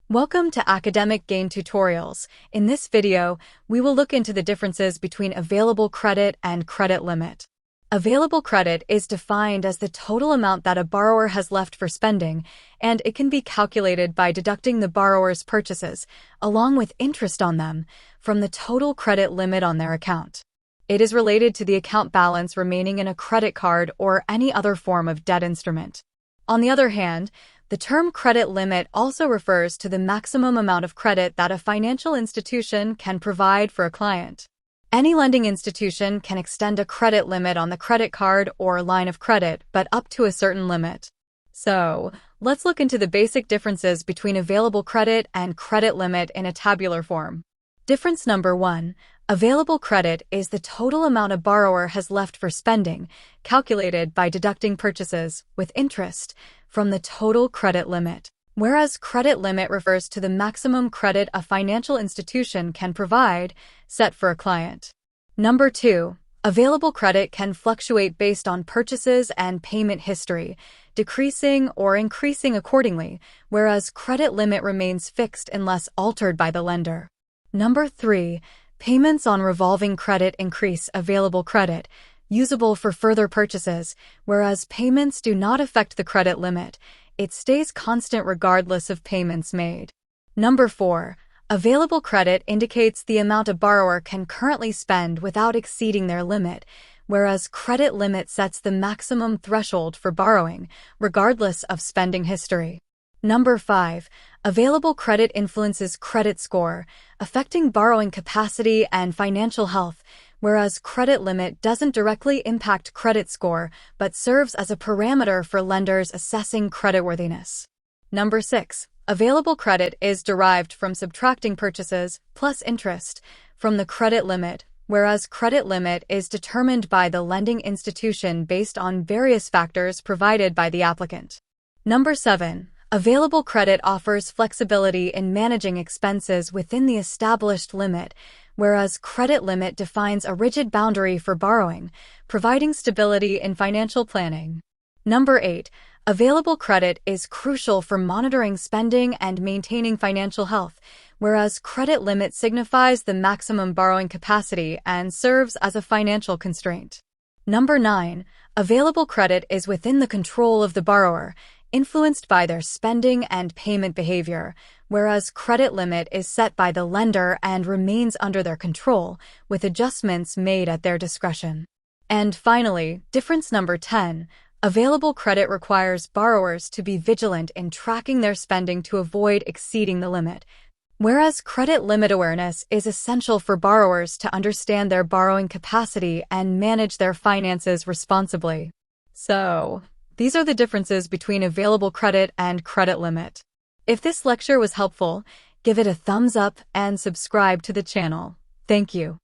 Welcome to Academic Gain Tutorials. In this video, we will look into the differences between available credit and credit limit. Available credit is defined as the total amount that a borrower has left for spending, and it can be calculated by deducting the borrower's purchases, along with interest on them, from the total credit limit on their account. It is related to the account balance remaining in a credit card or any other form of debt instrument. On the other hand, the term credit limit also refers to the maximum amount of credit that a financial institution can provide for a client. Any lending institution can extend a credit limit on the credit card or line of credit, but up to a certain limit. So, let's look into the basic differences between available credit and credit limit in a tabular form. Difference number 1. Available credit is the total amount a borrower has left for spending, calculated by deducting purchases, with interest, from the total credit limit. Whereas credit limit refers to the maximum credit a financial institution can provide, set for a client. Number 2. Available credit can fluctuate based on purchases and payment history, decreasing or increasing accordingly, whereas credit limit remains fixed unless altered by the lender. Number 3. Payments on revolving credit increase available credit, usable for further purchases, whereas payments do not affect the credit limit. It stays constant regardless of payments made. Number 4. Available credit indicates the amount a borrower can currently spend without exceeding their limit, whereas credit limit sets the maximum threshold for borrowing, regardless of spending history. Number 5. Available credit influences credit score, affecting borrowing capacity and financial health, whereas credit limit doesn't directly impact credit score but serves as a parameter for lenders assessing creditworthiness. Number 6. Available credit is derived from subtracting purchases plus interest from the credit limit, whereas credit limit is determined by the lending institution based on various factors provided by the applicant. Number 7. Available credit offers flexibility in managing expenses within the established limit, whereas credit limit defines a rigid boundary for borrowing, providing stability in financial planning. Number 8. Available credit is crucial for monitoring spending and maintaining financial health, whereas credit limit signifies the maximum borrowing capacity and serves as a financial constraint. Number 9. Available credit is within the control of the borrower, influenced by their spending and payment behavior, whereas credit limit is set by the lender and remains under their control, with adjustments made at their discretion. And finally, difference number 10. Available credit requires borrowers to be vigilant in tracking their spending to avoid exceeding the limit, whereas credit limit awareness is essential for borrowers to understand their borrowing capacity and manage their finances responsibly. So, these are the differences between available credit and credit limit. If this lecture was helpful, give it a thumbs up and subscribe to the channel. Thank you.